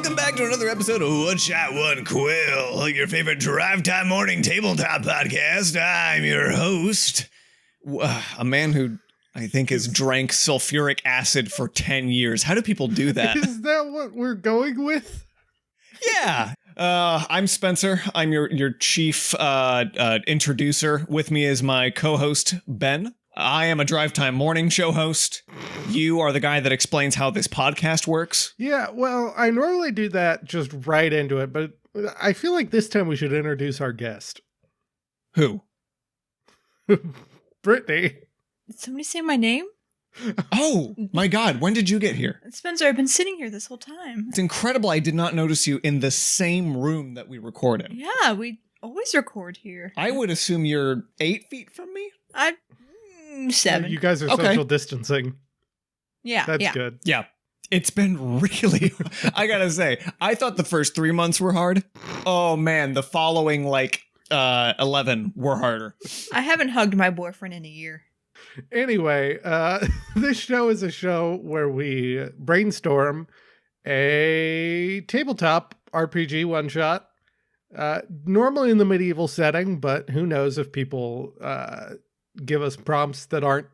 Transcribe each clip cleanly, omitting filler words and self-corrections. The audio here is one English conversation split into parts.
welcome back to another episode of One Shot, One Quill, your favorite drive time morning tabletop podcast. I'm your host, a man who I think has drank sulfuric acid for 10 years. How do people do that? Is that what we're going with? Yeah. I'm Spencer. I'm your chief introducer. With me is my co-host, Ben. I am a drive time morning show host. You are the guy that explains how this podcast works. Yeah, well, I normally do that just right into it, but I feel like this time we should introduce our guest. Who? Brittany. Did somebody say my name? Oh, my God. When did you get here? Spencer, I've been sitting here this whole time. It's incredible I did not notice you in the same room that we record in. Yeah, we always record here. I would assume you're 8 feet from me? 7. You guys are social distancing. Yeah, That's good. Yeah. It's been really, I gotta say, I thought the first 3 months were hard. Oh man, the following 11 were harder. I haven't hugged my boyfriend in a year. Anyway, this show is a show where we brainstorm a tabletop RPG one-shot, normally in the medieval setting, but who knows if people give us prompts that aren't.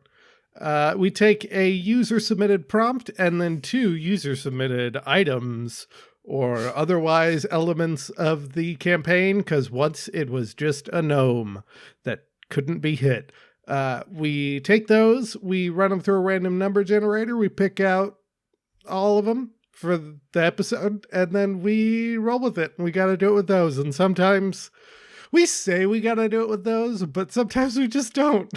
We take a user-submitted prompt and then 2 user-submitted items or otherwise elements of the campaign, because once it was just a gnome that couldn't be hit. We take those, we run them through a random number generator, we pick out all of them for the episode, and then we roll with it. We got to do it with those, and sometimes we say we got to do it with those, but sometimes we just don't.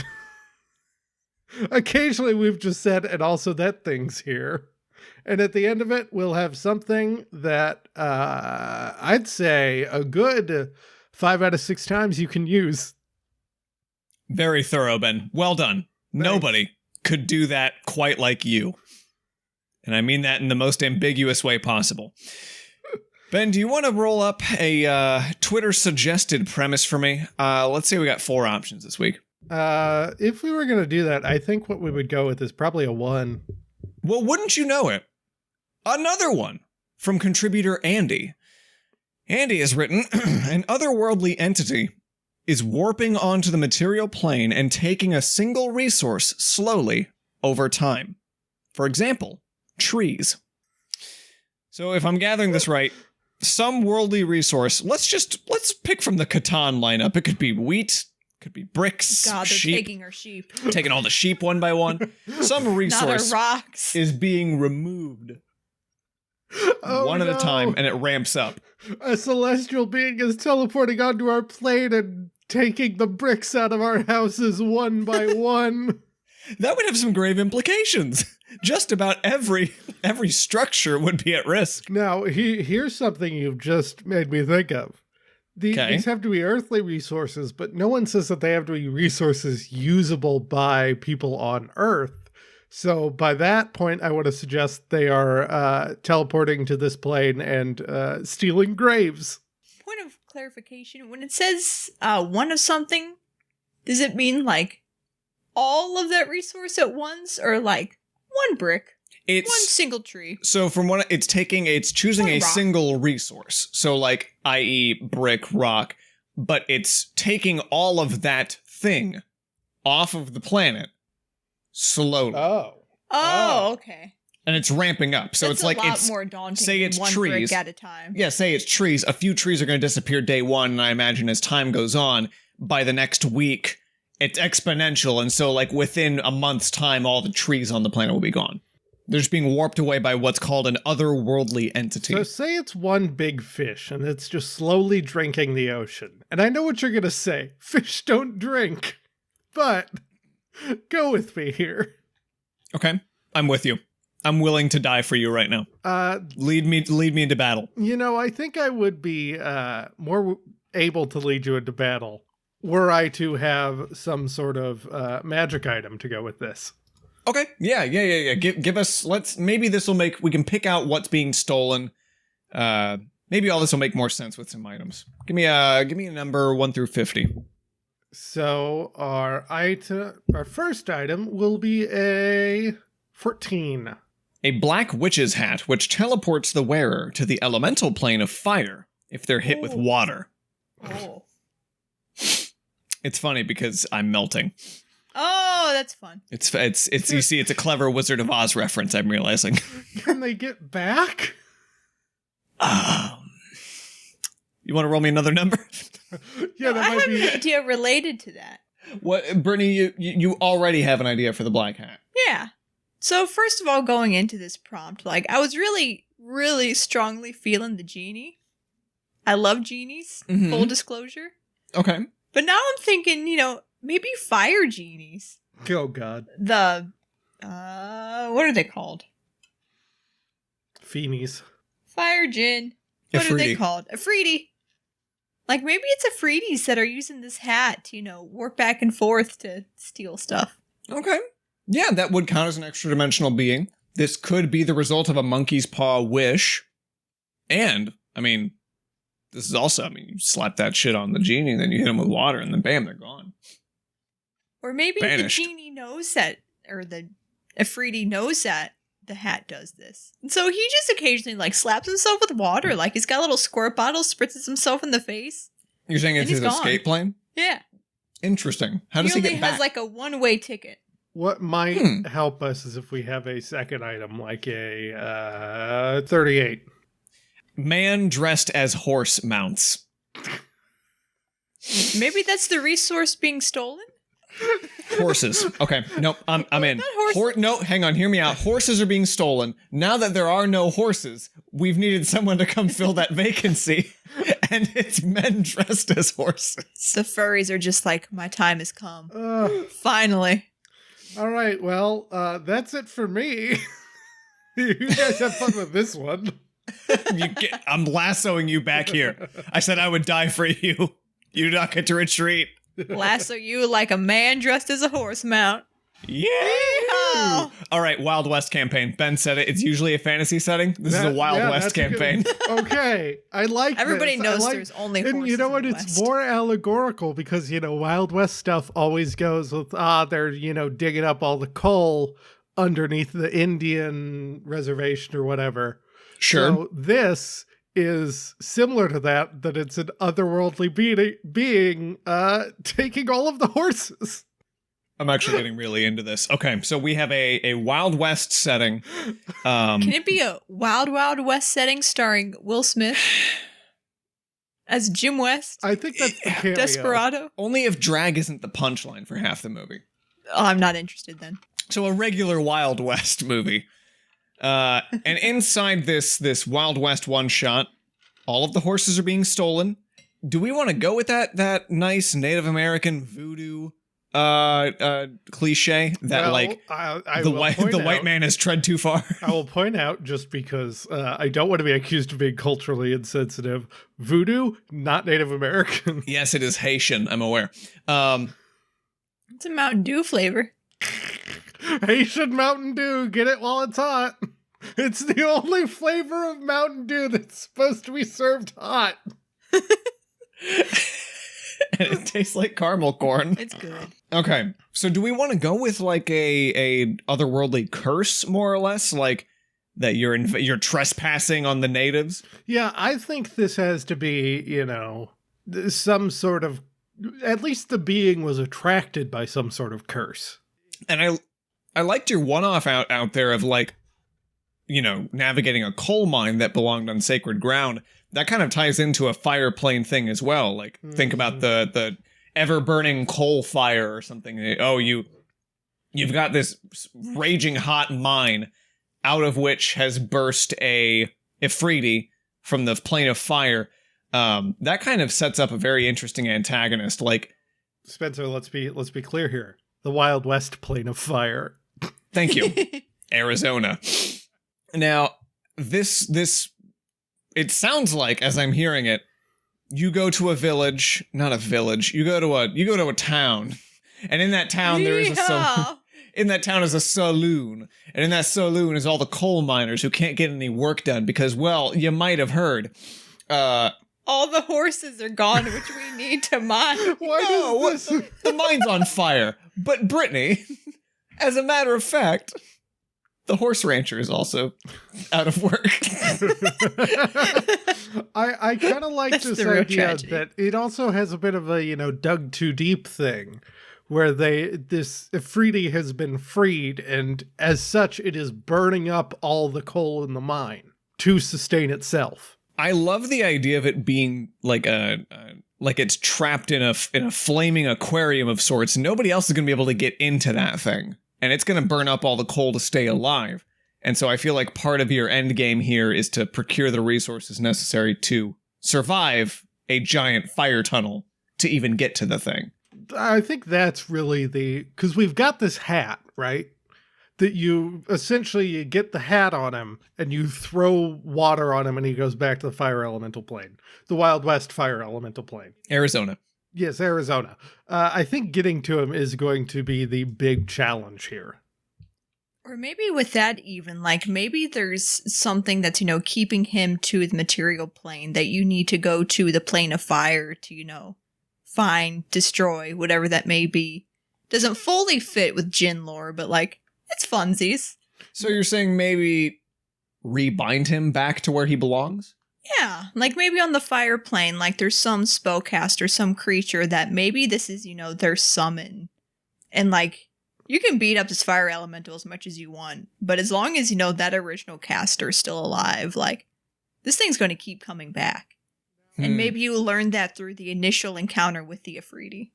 Occasionally we've just said, and also that thing's here. And at the end of it, we'll have something that I'd say a good 5 out of 6 times you can use. Very thorough, Ben. Well done. Thanks. Nobody could do that quite like you. And I mean that in the most ambiguous way possible. Ben, do you want to roll up a Twitter-suggested premise for me? Let's say we got 4 options this week. If we were going to do that, I think what we would go with is probably a 1. Well, wouldn't you know it? Another one from contributor Andy. Andy has written, an otherworldly entity is warping onto the material plane and taking a single resource slowly over time. For example, trees. So if I'm gathering this right, some worldly resource, let's pick from the Catan lineup. It could be wheat, could be bricks, God, they're sheep. taking our sheep. Taking all the sheep one by one. Some resource Not our rocks. is being removed one at a time, and it ramps up. A celestial being is teleporting onto our plane and taking the bricks out of our houses one by one. That would have some grave implications. Just about every structure would be at risk. Now, here's something you've just made me think of. These have to be earthly resources, but no one says that they have to be resources usable by people on Earth. So by that point, I want to suggest they are teleporting to this plane and stealing graves. Point of clarification, when it says one of something, does it mean all of that resource at once, or one brick? One single tree. So from what it's choosing a rock. single resource. So i.e. brick, rock, but it's taking all of that thing off of the planet slowly. Oh, okay. And it's ramping up. So That's it's a lot more daunting. say than it's one trees. brick at a time. Yeah, say it's trees. A few trees are going to disappear day 1, and I imagine as time goes on, by the next week, it's exponential. And so within a month's time, all the trees on the planet will be gone. They're just being warped away by what's called an otherworldly entity. So say it's one big fish and it's just slowly drinking the ocean. And I know what you're going to say. Fish don't drink. But go with me here. Okay, I'm with you. I'm willing to die for you right now. Lead me into battle. I think I would be more able to lead you into battle were I to have some sort of magic item to go with this. Okay. Yeah. Give us. Maybe this will we can pick out what's being stolen. Maybe all this will make more sense with some items. Give me a number 1 through 50. So our first item will be a 14. a black witch's hat which teleports the wearer to the elemental plane of fire if they're hit with water. Oh. It's funny because I'm melting. Oh, that's fun. It's you see, it's a clever Wizard of Oz reference, I'm realizing. Can they get back? You want to roll me another number? Yeah, that I might have be. an idea related to that. What, Brittany, you already have an idea for the black hat. Yeah. So first of all, going into this prompt, like I was really, really strongly feeling the genie. I love genies, full disclosure. Okay. But now I'm thinking, maybe fire genies. Oh, God. The, what are they called? Feenies. Fire gin. What are they Efreeti. called? Efreeti. Like maybe it's Efreetis that are using this hat to, warp back and forth to steal stuff. Okay. Yeah, that would count as an extra dimensional being. This could be the result of a monkey's paw wish. And, this is also, you slap that shit on the genie, then you hit him with water, and then bam, they're gone. Or maybe Vanished. the genie knows that, or the Efreeti knows that the hat does this. And so he just occasionally, slaps himself with water. Like, he's got a little squirt bottle, spritzes himself in the face. You're saying it's And he's his gone. escape plane? Yeah. Interesting. How does he only get back? has, a one-way ticket. What might help us is if we have a second item, like a 38. Man dressed as horse mounts. Maybe that's the resource being stolen? Horses. Okay. Nope. I'm in. Not horses. No, hang on. Hear me out. Horses are being stolen. Now that there are no horses, we've needed someone to come fill that vacancy. And it's men dressed as horses. The furries are just like, my time has come. Uh, Finally. all right, well, that's it for me. You guys have fun with this one. I'm lassoing you back here. I said I would die for you. You do not get to retreat. Lasso you like a man dressed as a horse mount. Yeah. Yeehaw! All right, Wild West campaign. Ben said it. It's usually a fantasy setting. This is a Wild West that's a good- campaign. Okay, I like Everybody this. knows there's only horses And you know what? in the It's West. more allegorical because, Wild West stuff always goes with, they're, digging up all the coal underneath the Indian reservation or whatever. Sure. So this is similar to that it's an otherworldly being taking all of the horses. I'm actually getting really into this. Okay, so we have a Wild West setting. Can it be a Wild Wild West setting starring Will Smith as Jim West? I think that's the cameo. Desperado? Only if drag isn't the punchline for half the movie. Oh, I'm not interested then. So a regular Wild West movie. And inside this Wild West one shot, all of the horses are being stolen. Do we want to go with that nice Native American voodoo cliche that the white man has tread too far? I will point out, just because I don't want to be accused of being culturally insensitive, voodoo, not Native American. Yes, it is Haitian, I'm aware. It's a Mountain Dew flavor. Haitian Mountain Dew, get it while it's hot. It's the only flavor of Mountain Dew that's supposed to be served hot. And it tastes like caramel corn. It's good. Okay, so do we want to go with a otherworldly curse, more or less, like that you're trespassing on the natives? Yeah, I think this has to be, some sort of, at least the being was attracted by some sort of curse. And I liked your one-off out there of navigating a coal mine that belonged on sacred ground. That kind of ties into a fire plane thing as well. Like, think about the ever-burning coal fire or something. Oh, you've got this raging hot mine out of which has burst a efreeti from the plane of fire. That kind of sets up a very interesting antagonist. Like, Spencer, let's be clear here. The Wild West plane of fire. thank you, Arizona. Now, this it sounds like, as I'm hearing it, you go to a village, not a village. You go to a town, and in that town there is in that town is a saloon, and in that saloon is all the coal miners who can't get any work done because, well, you might have heard. All the horses are gone, which we need to mine. Why does this? The mine's on fire. But Brittany, as a matter of fact, The horse rancher is also out of work. I kind of like That's this the real idea tragedy. that it also has a bit of a, dug too deep thing where this efreeti has been freed, and as such, it is burning up all the coal in the mine to sustain itself. I love the idea of it being like like it's trapped in a flaming aquarium of sorts. Nobody else is going to be able to get into that thing, and it's going to burn up all the coal to stay alive. And so I feel like part of your end game here is to procure the resources necessary to survive a giant fire tunnel to even get to the thing. I think that's really because we've got this hat, right? That you get the hat on him and you throw water on him and he goes back to the fire elemental plane, the Wild West fire elemental plane. Arizona. Yes, Arizona. I think getting to him is going to be the big challenge here. Or maybe with that even, like maybe there's something that's, keeping him to the material plane that you need to go to the plane of fire to, find, destroy, whatever that may be. Doesn't fully fit with Jin lore, but like, it's funsies. So you're saying maybe rebind him back to where he belongs? Yeah, like maybe on the fire plane, like there's some spellcaster, some creature that maybe this is, their summon. And like, you can beat up this fire elemental as much as you want, but as long as, that original caster is still alive, like, this thing's going to keep coming back. And maybe you learned that through the initial encounter with the efreeti.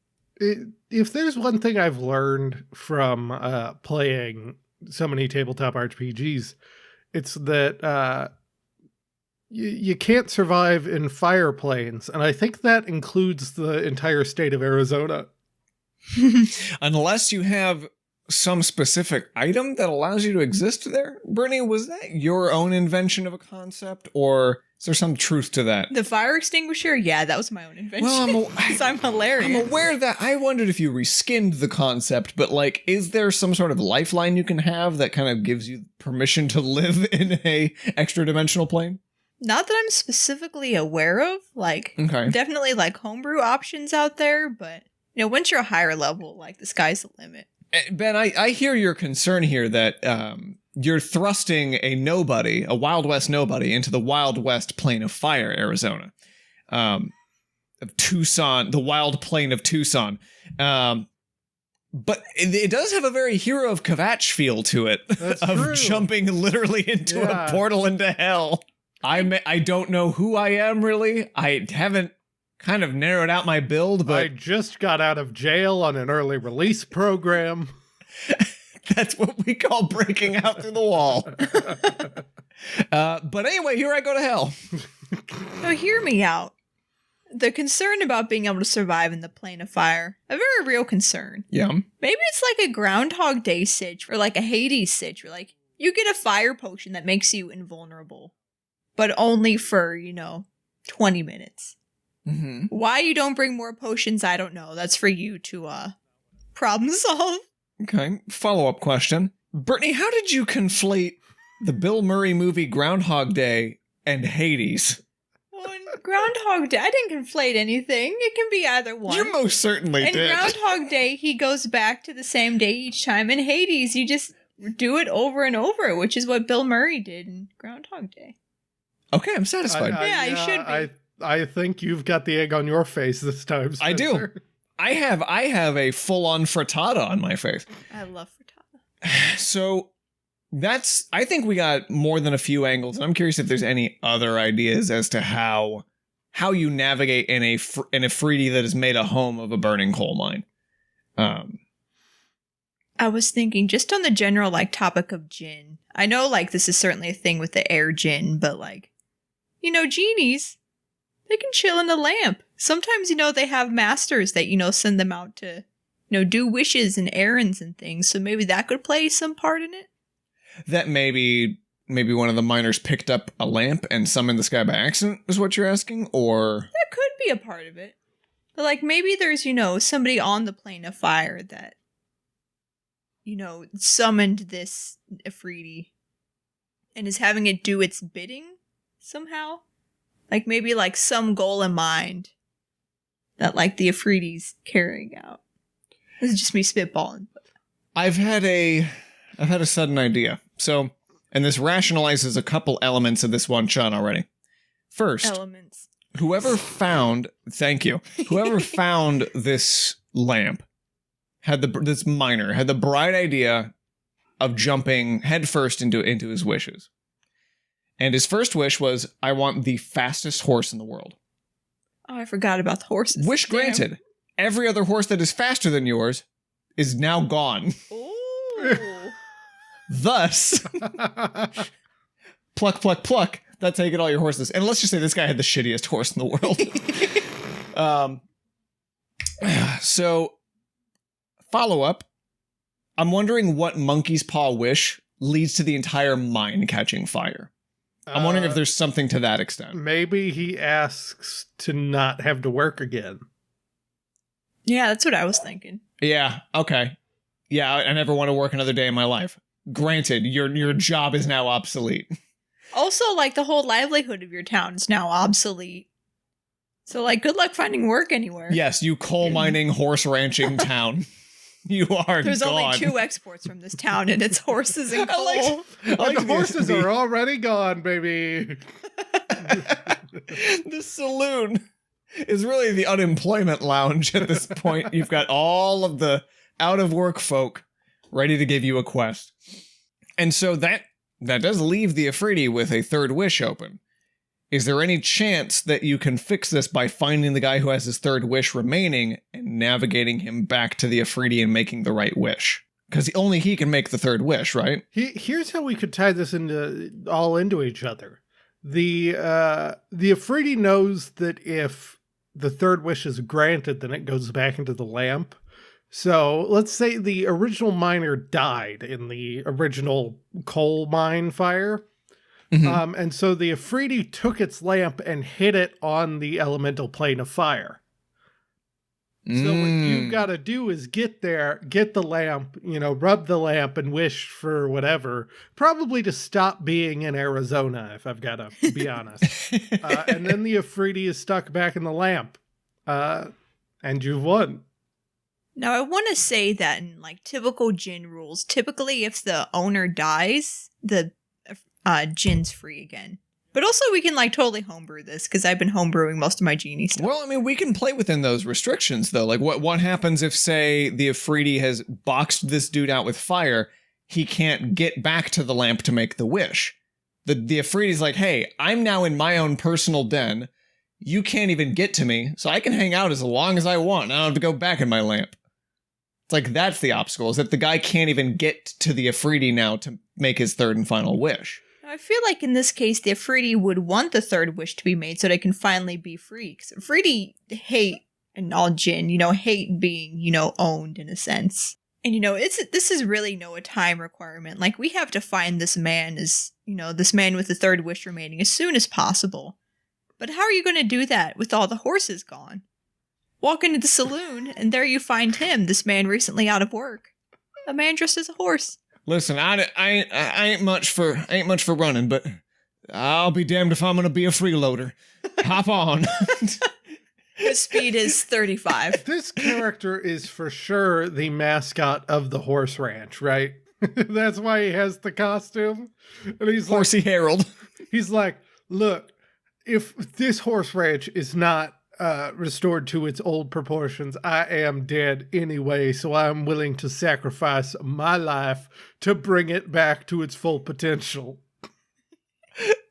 If there's one thing I've learned from playing so many tabletop RPGs, it's that you can't survive in fire planes, and I think that includes the entire state of Arizona. Unless you have some specific item that allows you to exist there? Brittany, was that your own invention of a concept, or is there some truth to that? The fire extinguisher? Yeah, that was my own invention. Well, I'm hilarious. I'm aware that I wondered if you reskinned the concept, but like, is there some sort of lifeline you can have that kind of gives you permission to live in a extra dimensional plane? Not that I'm specifically aware of. Like, Okay. Definitely like homebrew options out there, but once you're a higher level, like the sky's the limit. Ben, I hear your concern here that you're thrusting a Wild West nobody, into the Wild West plane of fire, Arizona. Of Tucson, the wild plain of Tucson. But it does have a very Hero of Kvatch feel to it. That's of true. Jumping literally into a portal into hell. I don't know who I am, really. I haven't kind of narrowed out my build, but I just got out of jail on an early release program. that's what we call breaking out through the wall. But anyway, here I go to hell. So hear me out. The concern about being able to survive in the plane of fire, a very real concern. Yeah. Maybe it's like a Groundhog Day sitch or like a Hades sitch where like you get a fire potion that makes you invulnerable, but only for, 20 minutes. Mm-hmm. Why you don't bring more potions, I don't know. That's for you to problem solve. Okay. Follow-up question. Brittany, how did you conflate the Bill Murray movie Groundhog Day and Hades? Well, in Groundhog Day, I didn't conflate anything. It can be either one. You most certainly In did. Groundhog Day, he goes back to the same day each time. In Hades, you just do it over and over, which is what Bill Murray did in Groundhog Day. Okay, I'm satisfied. Yeah, you should be. I think you've got the egg on your face this time, Spencer. I do. I have a full-on frittata on my face. I love frittata. So I think we got more than a few angles, and I'm curious if there's any other ideas as to how you navigate in a efreeti that has made a home of a burning coal mine. I was thinking just on the general topic of Jinn. I know this is certainly a thing with the air Jinn, but genies, they can chill in a lamp. Sometimes they have masters that send them out to do wishes and errands and things. So maybe that could play some part in it. That maybe one of the miners picked up a lamp and summoned this guy by accident is what you're asking, or that could be a part of it. But maybe there's somebody on the plane of fire that summoned this efreeti and is having it do its bidding somehow. Maybe some goal in mind that the efreeti's carrying out. This is just me spitballing. I've had a sudden idea. So, and this rationalizes a couple elements of this one shot already. First, Elements. whoever found this lamp this miner had the bright idea of jumping headfirst into his wishes. And his first wish was, I want the fastest horse in the world. Oh, I forgot about the horses. Wish granted. Every other horse that is faster than yours is now gone. Ooh. Thus, pluck, pluck, pluck. That's how you get all your horses. And let's just say this guy had the shittiest horse in the world. So, follow up. I'm wondering what monkey's paw wish leads to the entire mine catching fire. I'm wondering if there's something to that extent. Maybe he asks to not have to work again. Yeah, that's what I was thinking. Yeah, okay. Yeah, I never want to work another day in my life. Granted, your job is now obsolete. Also, like, the whole livelihood of your town is now obsolete. So, like, good luck finding work anywhere. Yes, you coal mining, horse ranching town. You are There's gone. only 2 exports from this town, and it's horses and coal. The horses are already gone, baby. The saloon is really the unemployment lounge at this point. You've got all of the out-of-work folk ready to give you a quest. And so that does leave the efreeti with a third wish open. Is there any chance that you can fix this by finding the guy who has his third wish remaining and navigating him back to the efreeti and making the right wish? Because only he can make the third wish, right? Here's how we could tie this into each other. The efreeti knows that if the third wish is granted, then it goes back into the lamp. So let's say the original miner died in the original coal mine fire. Mm-hmm. And so the efreeti took its lamp and hit it on the elemental plane of fire. So what you've got to do is get there, get the lamp, rub the lamp and wish for whatever, probably to stop being in Arizona, if I've got to be honest. And then the efreeti is stuck back in the lamp. And you've won. Now, I want to say that in, like, typical djinn rules, typically if the owner dies, the djinn's free again. But also we can, like, totally homebrew this, because I've been homebrewing most of my genie stuff. Well, I mean, we can play within those restrictions, though. Like, what happens if, say, the efreeti has boxed this dude out with fire, he can't get back to the lamp to make the wish? The efreeti's like, hey, I'm now in my own personal den. You can't even get to me, so I can hang out as long as I want. I don't have to go back in my lamp. It's like, that's the obstacle, is that the guy can't even get to the efreeti now to make his third and final wish. I feel like in this case, the efreeti would want the third wish to be made so they can finally be free. Because efreeti hate, and all djinn, hate being, owned in a sense. And, this is really a time requirement. Like, we have to find this man this man with the third wish remaining as soon as possible. But how are you going to do that with all the horses gone? Walk into the saloon, and there you find him, this man recently out of work. A man dressed as a horse. Listen, I ain't much for running, but I'll be damned if I'm gonna be a freeloader. Hop on. His speed is 35. This character is for sure the mascot of the horse ranch, right? That's why he has the costume. And he's Horsey Harold. He's like, look, if this horse ranch is not restored to its old proportions, I am dead anyway, so I'm willing to sacrifice my life to bring it back to its full potential.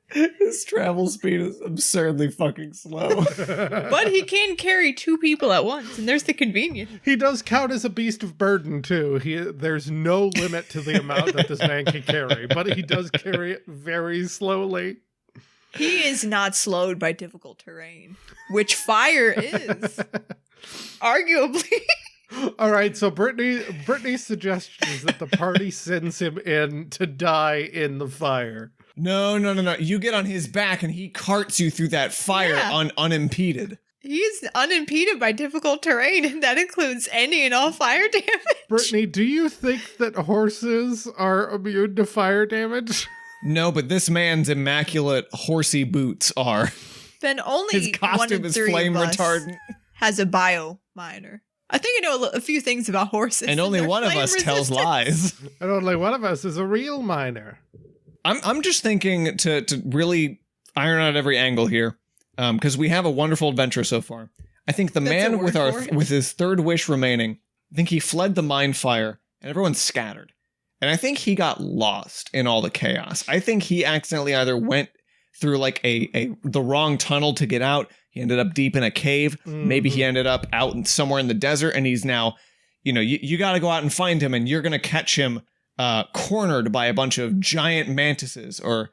His travel speed is absurdly fucking slow. But he can carry 2 people at once, and there's the convenience. He does count as a beast of burden, too. There's no limit to the amount that this man can carry, but he does carry it very slowly. He is not slowed by difficult terrain, which fire is. Arguably. All right, so Brittany's suggestion is that the party sends him in to die in the fire. No. You get on his back and he carts you through that fire unimpeded. He's unimpeded by difficult terrain, and that includes any and all fire damage. Brittany, do you think that horses are immune to fire damage? No, but this man's immaculate horsey boots are. Then only his costume is flame retardant. Has a bio miner. I think I know a few things about horses. And only one of us tells lies. And only one of us is a real miner. I'm just thinking to really iron out every angle here, because we have a wonderful adventure so far. I think the man with his third wish remaining, I think he fled the mine fire and everyone scattered. And I think he got lost in all the chaos. I think he accidentally either went through like the wrong tunnel to get out. He ended up deep in a cave. Mm-hmm. Maybe he ended up out somewhere in the desert, and he's now, you got to go out and find him, and you're going to catch him cornered by a bunch of giant mantises or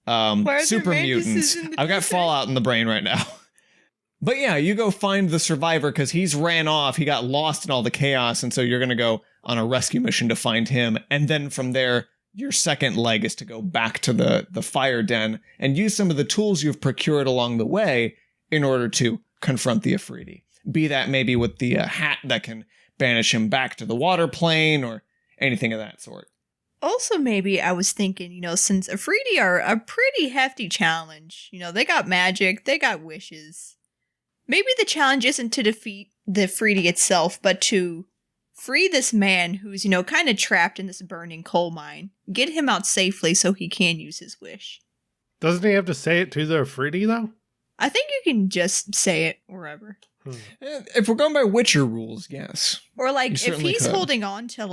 super mutants. I've got Fallout in the brain right now. But yeah, you go find the survivor because he's ran off. He got lost in all the chaos. And so you're going to go on a rescue mission to find him. And then from there, your second leg is to go back to the fire den and use some of the tools you've procured along the way in order to confront the efreeti. Be that maybe with the hat that can banish him back to the water plane or anything of that sort. Also, maybe I was thinking, since efreeti are a pretty hefty challenge, they got magic, they got wishes. Maybe the challenge isn't to defeat the efreeti itself, but to free this man who's, kind of trapped in this burning coal mine. Get him out safely so he can use his wish. Doesn't he have to say it to the efreeti, though? I think you can just say it wherever. If we're going by Witcher rules, yes. Or if he's holding on to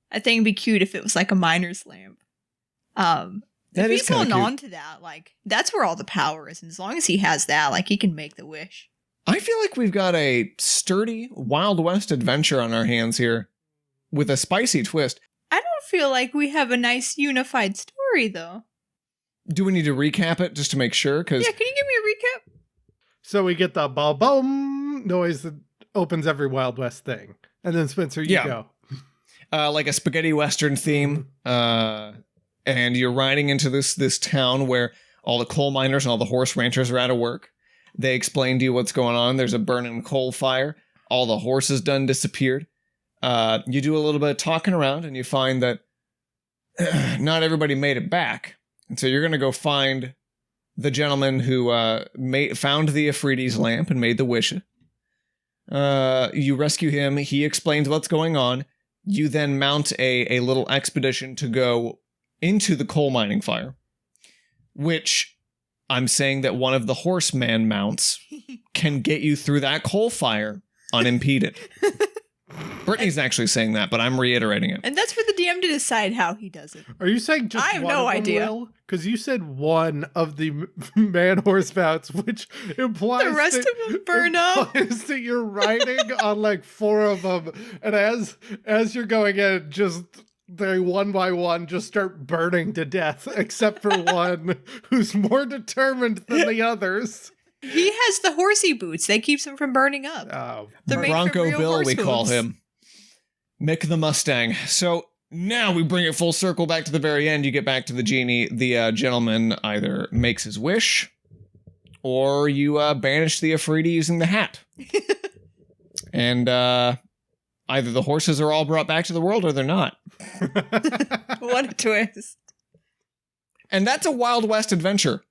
I think it'd be cute if it was like a miner's lamp. If he's holding on to that, that's where all the power is. And as long as he has that, he can make the wish. I feel like we've got a sturdy Wild West adventure on our hands here with a spicy twist. I don't feel like we have a nice unified story, though. Do we need to recap it just to make sure? Yeah, can you give me a recap? So we get the ba-boom noise that opens every Wild West thing. And then, Spencer, you go. Like a spaghetti western theme. And you're riding into this town where all the coal miners and all the horse ranchers are out of work. They explain to you what's going on. There's a burning coal fire. All the horses done disappeared. You do a little bit of talking around and you find that not everybody made it back. And so you're going to go find the gentleman who found the efreeti's lamp and made the wish. You rescue him. He explains what's going on. You then mount a little expedition to go into the coal mining fire, which I'm saying that one of the horseman mounts can get you through that coal fire unimpeded. Brittany's actually saying that, but I'm reiterating it. And that's for the DM to decide how he does it. Are you saying just I have no idea. Because you said one of the man horse mounts, which implies the rest of them burn up. That you're riding on four of them, and as you're going in, just they one by one just start burning to death, except for one who's more determined than the others. He has the horsey boots. They keeps him from burning up. Oh, the Bronco Bill, we call him. Mick the Mustang. So now we bring it full circle back to the very end. You get back to the genie. The gentleman either makes his wish, or you banish the efreeti using the hat. And either the horses are all brought back to the world, or they're not. What a twist. And that's a Wild West adventure.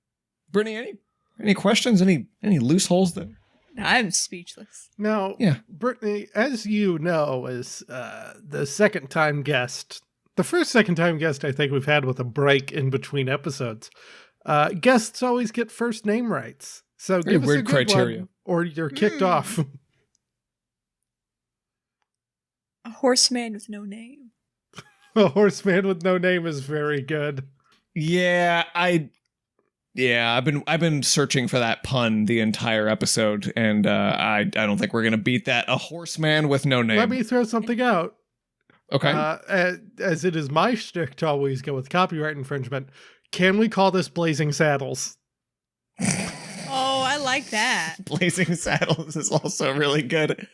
Brittany, any questions? Any loose holes there? I'm speechless. Now, Brittany, as you know, is the second-time guest. The first second-time guest I think we've had with a break in between episodes. Guests always get first name rights. So give us a good criteria. One, or you're kicked off. A horseman with no name. A horseman with no name is very good. Yeah, I've been searching for that pun the entire episode, and I don't think we're gonna beat that. A horseman with no name. Let me throw something out. Okay. As it is my shtick to always go with copyright infringement, can we call this Blazing Saddles? Oh, I like that. Blazing Saddles is also really good.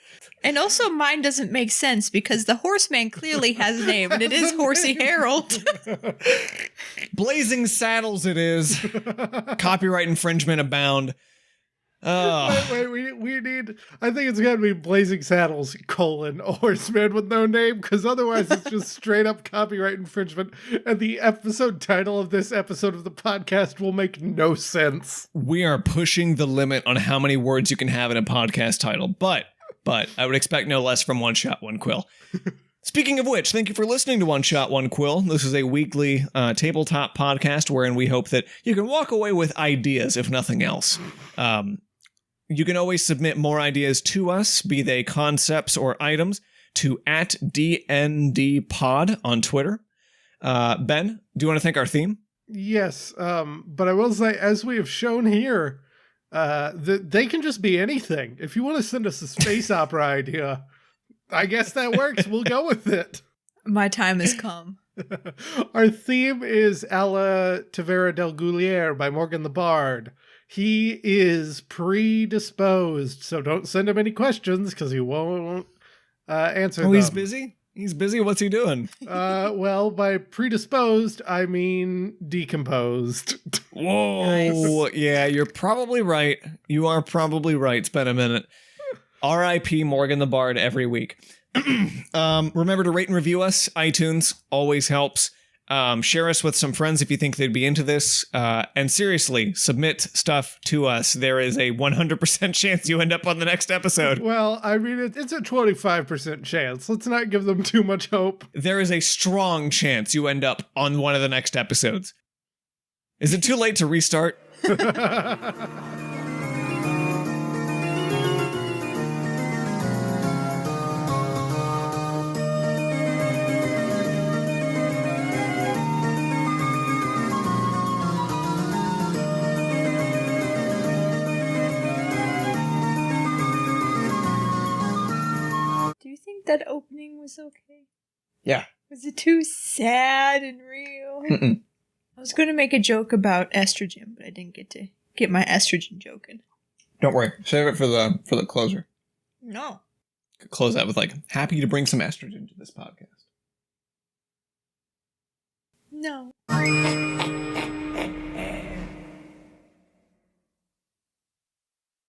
And also mine doesn't make sense because the horseman clearly has a name, and it is Horsey Harold. Blazing Saddles it is. Copyright infringement abound. Wait, we need, I think it's gotta be Blazing Saddles, a horseman with no name, because otherwise it's just straight up copyright infringement, and the episode title of this episode of the podcast will make no sense. We are pushing the limit on how many words you can have in a podcast title, but but I would expect no less from One Shot, One Quill. Speaking of which, thank you for listening to One Shot, One Quill. This is a weekly tabletop podcast wherein we hope that you can walk away with ideas, if nothing else. You can always submit more ideas to us, be they concepts or items, to @DNDpod on Twitter. Ben, do you want to thank our theme? Yes, but I will say, as we have shown here, they can just be anything. If you want to send us a space opera idea, I guess that works. We'll go with it. My time has come. Our theme is Alla Tavera del Goulier by Morgan the Bard. He is predisposed, so don't send him any questions because he won't answer them. Oh, he's busy? He's busy? What's he doing? Well, by predisposed, I mean decomposed. Whoa. Nice. Yeah, you're probably right. You are probably right. It's been a minute. R.I.P. Morgan the Bard every week. Remember to rate and review us. iTunes always helps. Share us with some friends if you think they'd be into this. And seriously, submit stuff to us. There is a 100% chance you end up on the next episode. Well, I mean, it's a 25% chance. Let's not give them too much hope. There is a strong chance you end up on one of the next episodes. Is it too late to restart? That opening was okay? Yeah. Was it too sad and real? Mm-mm. I was going to make a joke about estrogen, but I didn't get my estrogen joke in. Don't worry. Save it for the closer. No. Close out with happy to bring some estrogen to this podcast. No.